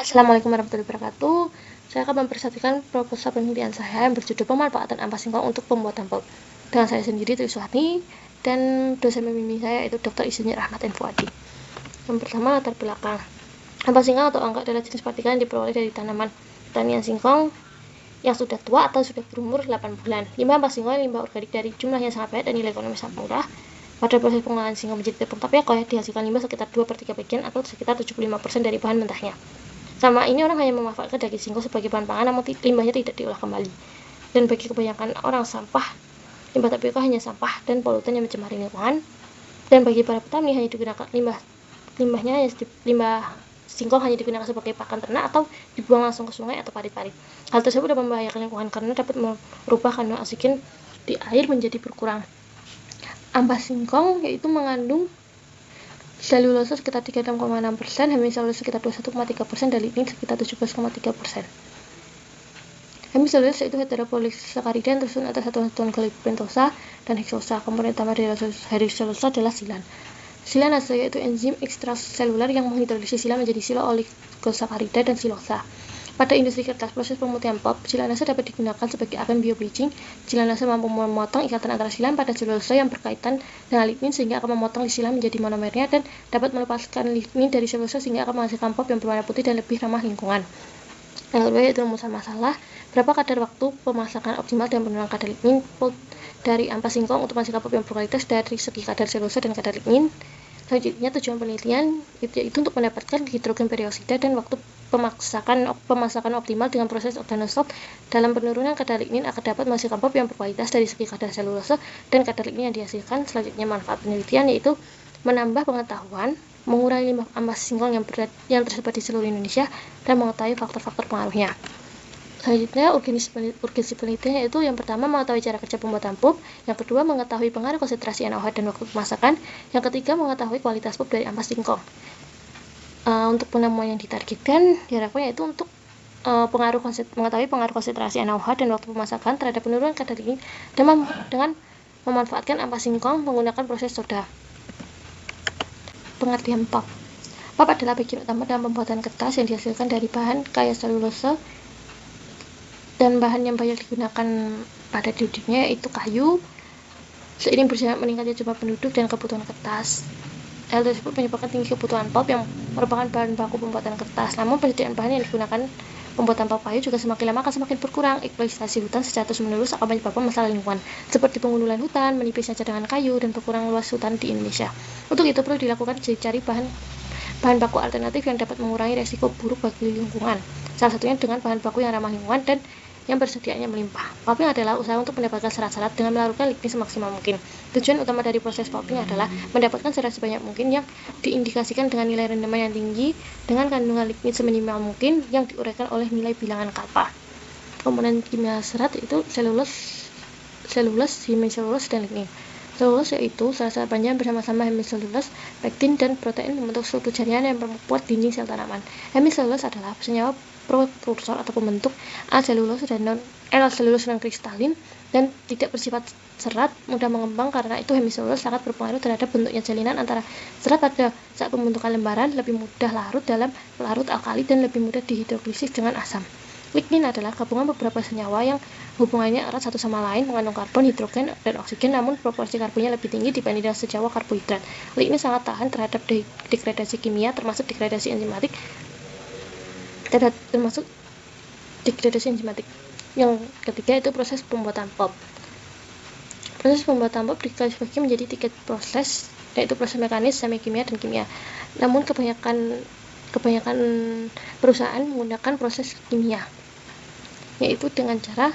Assalamualaikum warahmatullahi wabarakatuh. Saya akan mempresentasikan proposal penelitian saya yang berjudul pemanfaatan ampas singkong untuk pembuatan pulp. Dengan saya sendiri, Triswati, dan dosen pembimbing saya yaitu Dr. Insinyur Ahmad M. Fuadi. Yang pertama, latar belakang. Ampas singkong atau angka adalah jenis partikel yang diperoleh dari tanaman pertanian singkong yang sudah tua atau sudah berumur 8 bulan. Limbah ampas singkong limbah organik dari jumlah yang sangat banyak dan nilai ekonomi sangat murah. Pada proses pengolahan singkong menjadi tepung tapioka dihasilkan limbah sekitar 2/3 bagian atau sekitar 75% dari bahan mentahnya. Sama ini orang hanya memanfaatkan daging singkong sebagai bahan pangan, namun limbahnya tidak diolah kembali. Dan bagi kebanyakan orang limbah tapioka hanya sampah dan polutan yang mencemari lingkungan. Dan bagi para petani hanya digunakan limbah singkong hanya digunakan sebagai pakan ternak atau dibuang langsung ke sungai atau parit-parit. Hal tersebut dapat membahayakan lingkungan karena dapat merubah kandungan oksigen di air menjadi berkurang. Ampas singkong yaitu mengandung selulosa sekitar 36,6%, hemiselulosa sekitar 21,3%, dan lignin sekitar 17,3%. Hemiselulosa itu heteropolissakarida yang tersusun atas satuan pentosa dan heksosa. Komponen utama dari hemiselulosa adalah silan. Silan hasilnya yaitu enzim ekstraseluler yang menghidrolisis silan menjadi silo-oligosakarida dan silosa. Pada industri kertas, proses pemutihan pulp, silanase dapat digunakan sebagai agen biobleaching. Silanase mampu memotong ikatan antara silan pada selulosa yang berkaitan dengan lignin sehingga akan memotong silan menjadi monomernya dan dapat melepaskan lignin dari selulosa sehingga akan menghasilkan pulp yang berwarna putih dan lebih ramah lingkungan. Yang kedua yaitu rumusan masalah. Berapa kadar waktu pemasakan optimal dan penurunan kadar lignin pulp dari ampas singkong untuk menghasilkan pulp yang berkualitas dari segi kadar selulosa dan kadar lignin. Selanjutnya, tujuan penelitian yaitu untuk mendapatkan hidrogen peroksida dan waktu pemasakan optimal dengan proses organostop dalam penurunan kadar lignin akan dapat menghasilkan pulp yang berkualitas dari segi kadar selulosa dan kadar lignin yang dihasilkan. Selanjutnya, manfaat penelitian yaitu menambah pengetahuan, mengurangi limbah ampas singkong yang tersebar di seluruh Indonesia, dan mengetahui faktor-faktor pengaruhnya. Selanjutnya, urgensi penelitian yaitu yang pertama mengetahui cara kerja pembuatan pulp, yang kedua mengetahui pengaruh konsentrasi NaOH dan waktu pemasakan, yang ketiga mengetahui kualitas pulp dari ampas singkong. Untuk penemuan yang ditargetkan diharapkan yaitu untuk mengetahui pengaruh konsentrasi NaOH dan waktu pemasakan terhadap penurunan kadar lignin dengan memanfaatkan ampas singkong menggunakan proses soda. Pengertian pulp. Pulp adalah bagian utama dalam pembuatan kertas yang dihasilkan dari bahan kaya selulosa, dan bahan yang banyak digunakan pada dunia yaitu kayu. Seiring berjalan meningkatnya jumlah penduduk dan kebutuhan kertas, hal tersebut menyebabkan tinggi kebutuhan pulp yang merupakan bahan baku pembuatan kertas. Namun persediaan bahan yang digunakan pembuatan pulp kayu juga semakin lama akan semakin berkurang. Eksploitasi hutan secara terus-menerus akan menyebabkan masalah lingkungan seperti pengundulan hutan, menipisnya cadangan kayu, dan berkurang luas hutan di Indonesia. Untuk itu perlu dilakukan cari bahan baku alternatif yang dapat mengurangi resiko buruk bagi lingkungan. Salah satunya dengan bahan baku yang ramah lingkungan dan yang persediaannya melimpah. Pulping adalah usaha untuk mendapatkan serat-serat dengan melarutkan lignin semaksimal mungkin. Tujuan utama dari proses pulping adalah mendapatkan serat sebanyak mungkin yang diindikasikan dengan nilai rendaman yang tinggi dengan kandungan lignin seminimal mungkin yang diuraikan oleh nilai bilangan kappa. Komponen kimia serat itu selulose, hemiselulose, dan lignin. Selulose yaitu sel-sel panjang bersama-sama hemiselulose, pektin, dan protein membentuk struktur jaringan yang memperkuat dinding sel tanaman. Hemiselulose adalah senyawa prekursor atau pembentuk aselulose dan L-selulose non-kristalin dan tidak bersifat serat, mudah mengembang. Karena itu hemiselulose sangat berpengaruh terhadap bentuknya jalinan antara serat pada saat pembentukan lembaran, lebih mudah larut dalam larut alkali dan lebih mudah dihidrolisis dengan asam. Lignin adalah gabungan beberapa senyawa yang hubungannya erat satu sama lain, mengandung karbon, hidrogen, dan oksigen, namun proporsi karbonnya lebih tinggi dibanding dengan senyawa karbohidrat. Lignin sangat tahan terhadap degradasi kimia, termasuk degradasi enzimatik. Yang ketiga itu proses pembuatan pulp. Proses pembuatan pulp diklasifikasi menjadi 3 proses, yaitu proses mekanis, semi kimia, dan kimia. Namun kebanyakan perusahaan menggunakan proses kimia, yaitu dengan cara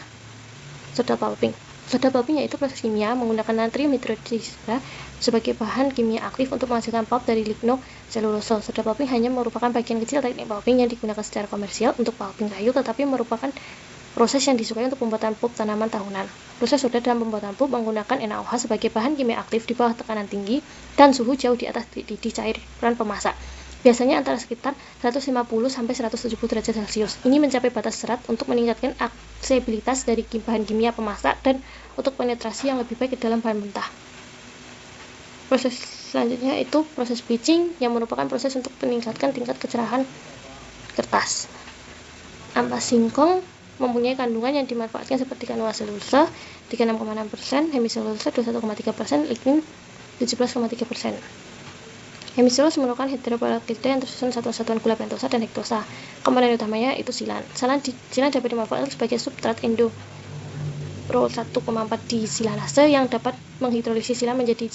soda pulping. Soda pulping yaitu proses kimia menggunakan natrium hidroksida sebagai bahan kimia aktif untuk menghasilkan pulp dari lignoselulose. Soda pulping hanya merupakan bagian kecil teknik pulping yang digunakan secara komersial untuk pulping kayu, tetapi merupakan proses yang disukai untuk pembuatan pulp tanaman tahunan. Proses soda dalam pembuatan pulp menggunakan NaOH sebagai bahan kimia aktif di bawah tekanan tinggi dan suhu jauh di atas didih cairan pemasak, biasanya antara sekitar 150 sampai 170 derajat Celcius. Ini mencapai batas serat untuk meningkatkan aksesibilitas dari bahan kimia pemasak dan untuk penetrasi yang lebih baik ke dalam bahan mentah. Proses selanjutnya itu proses bleaching, yang merupakan proses untuk meningkatkan tingkat kecerahan kertas. Ampas singkong mempunyai kandungan yang dimanfaatkan seperti kandungan selulosa 36,6%, hemiselulosa 21,3%, lignin 17,3%. Hemiselulose merupakan hidroperoksida yang tersusun satuan-satuan gula pentosa dan hektosa. Komponen utamanya itu silan. Silan dapat dimanfaatkan sebagai substrat Pro 1,4 di silanase yang dapat menghidrolisis silan menjadi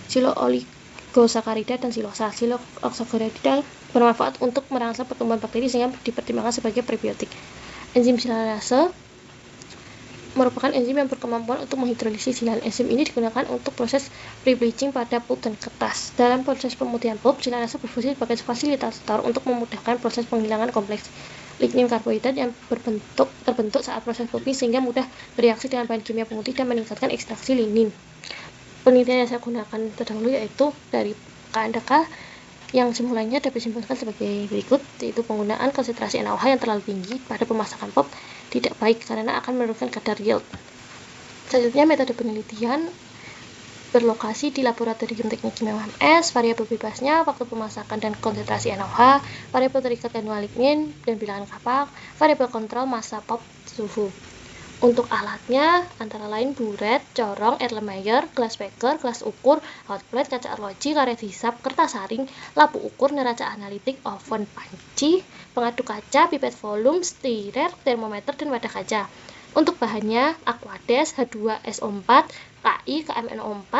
silooligosakarida dan silosa. Silooligosakarida bermanfaat untuk merangsang pertumbuhan bakteri sehingga dipertimbangkan sebagai prebiotik. Enzim silanase merupakan enzim yang berkemampuan untuk menghidrolisis silan. Enzim ini digunakan untuk proses pre-bleaching pada pulp dan kertas. Dalam proses pemutihan pulp, silanase berfungsi sebagai fasilitator untuk memudahkan proses penghilangan kompleks lignin karbohidrat yang terbentuk saat proses pulping sehingga mudah bereaksi dengan bahan kimia pemutih dan meningkatkan ekstraksi lignin. Penelitian yang saya gunakan terdahulu yaitu dari KNDK yang semulanya dapat disimpulkan sebagai berikut, yaitu penggunaan konsentrasi NaOH yang terlalu tinggi pada pemasakan pulp tidak baik karena akan menurunkan kadar yield. Selanjutnya, metode penelitian berlokasi di laboratorium teknik kimia UMS, variabel bebasnya, waktu pemasakan dan konsentrasi NaOH, variabel terikat kandungan lignin dan bilangan kapal, variabel kontrol massa pulp suhu. Untuk alatnya antara lain buret, corong, Erlenmeyer, gelas beker, gelas ukur, hotplate, kaca arloji, karet hisap, kertas saring, lampu ukur, neraca analitik, oven panci, pengaduk kaca, pipet volume, stirer, termometer, dan wadah kaca. Untuk bahannya Aquades, H2SO4, KI, KMNO4,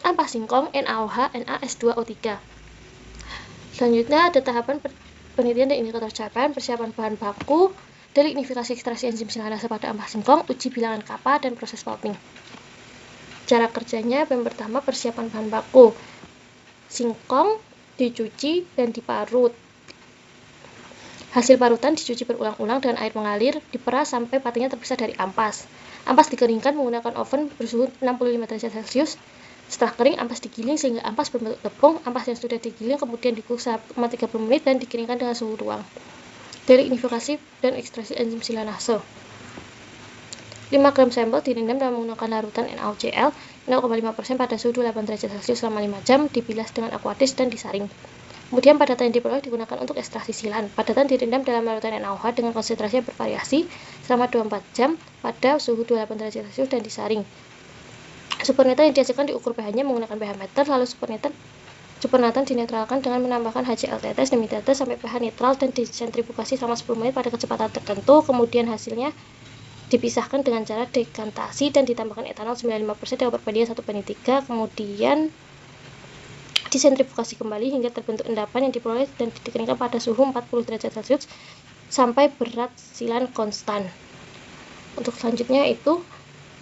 ampas singkong, NaOH, NaS2O3. Selanjutnya ada tahapan penelitian dan indikator capaian, persiapan bahan baku, delignifikasi ekstraksi enzim silanase pada ampas singkong, uji bilangan kappa, dan proses pulping. Cara kerjanya, yang pertama persiapan bahan baku. Singkong dicuci dan diparut. Hasil parutan dicuci berulang-ulang dengan air mengalir, diperas sampai patinya terpisah dari ampas. Ampas dikeringkan menggunakan oven bersuhu 65 derajat Celcius. Setelah kering, ampas digiling sehingga ampas berbentuk tepung. Ampas yang sudah digiling kemudian dikukus selama 30 menit dan dikeringkan dengan suhu ruang. Delignifikasi dan ekstraksi enzim silanase. 5 gram sampel direndam dengan menggunakan larutan NaOCl 0,5% pada suhu 8 derajat Celcius selama 5 jam, dibilas dengan Aquades dan disaring. Kemudian padatan yang diperoleh digunakan untuk ekstraksi silan. Padatan direndam dalam larutan NaOH dengan konsentrasi yang bervariasi selama 24 jam pada suhu 28 derajat Celcius dan disaring. Supernatant yang dihasilkan diukur pH-nya menggunakan pH meter, lalu supernatant dinetralkan dengan menambahkan HCl tetes demi tetes sampai pH netral dan disentrifugasi selama 10 menit pada kecepatan tertentu. Kemudian hasilnya dipisahkan dengan cara dekantasi dan ditambahkan etanol 95% dengan perbandingan 1:3. Kemudian disentrifugasi kembali hingga terbentuk endapan yang diperoleh dan dikeringkan pada suhu 40 derajat Celcius sampai berat silan konstan. Untuk selanjutnya itu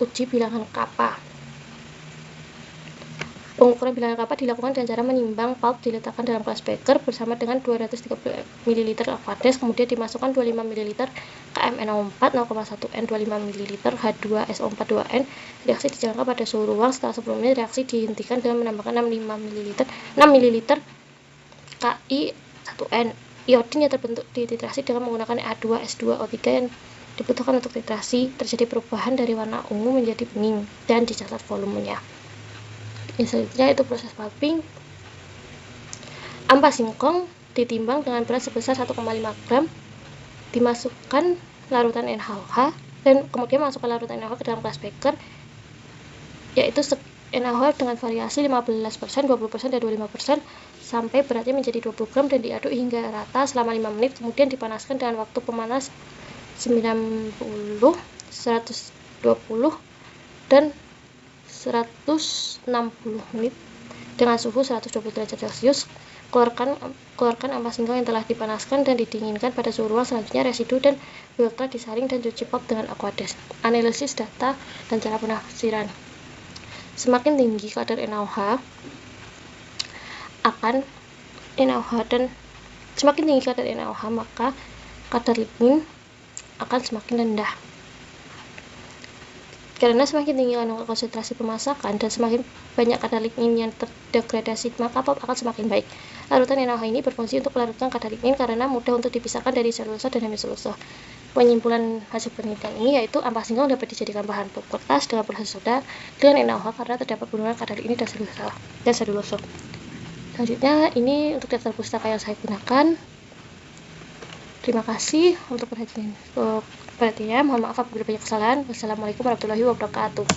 uji bilangan kappa. Pengukuran bilangan kappa dilakukan dengan cara menimbang pulp diletakkan dalam gelas beker bersama dengan 230 ml Aquades, kemudian dimasukkan 25 ml KMNO4 0,1 N, 25 ml H2SO4 2N. Reaksi dijalankan pada suhu ruang. Setelah 10 menit reaksi dihentikan dengan menambahkan 6 ml KI 1N. Iodin yang terbentuk di titrasi dengan menggunakan A2S2O3 yang dibutuhkan untuk titrasi. Terjadi perubahan dari warna ungu menjadi bening dan dicatat volumenya. Selanjutnya itu proses pulping. Ampas singkong ditimbang dengan berat sebesar 1,5 gram, dimasukkan larutan NaOH dan kemudian masukkan larutan NaOH ke dalam gelas beker, yaitu NaOH dengan variasi 15%, 20%, dan 25% sampai beratnya menjadi 20 gram dan diaduk hingga rata selama 5 menit. Kemudian dipanaskan dengan waktu pemanas 90, 120, dan 160 menit dengan suhu 120 derajat Celcius. Keluarkan ampas singkong yang telah dipanaskan dan didinginkan pada suhu ruang. Selanjutnya residu dan filter disaring dan cuci pulp dengan Aquades. Analisis data dan cara penafsiran. Semakin tinggi kadar NaOH maka kadar lignin akan semakin rendah. Karena semakin tinggi kandungan konsentrasi pemasakan dan semakin banyak kadar lignin yang terdegradasi, maka pulp akan semakin baik. Larutan NaOH ini berfungsi untuk melarutkan kadar lignin karena mudah untuk dipisahkan dari selulosa dan hemiselulosa. Penyimpulan hasil penelitian ini yaitu ampas singkong dapat dijadikan bahan pulp kertas dengan proses soda dengan NaOH karena terdapat penurunan kadar lignin dan selulosa. Selanjutnya ini untuk daftar pustaka yang saya gunakan. Terima kasih untuk perhatiannya. Mohon maaf apabila banyak kesalahan. Wassalamualaikum warahmatullahi wabarakatuh.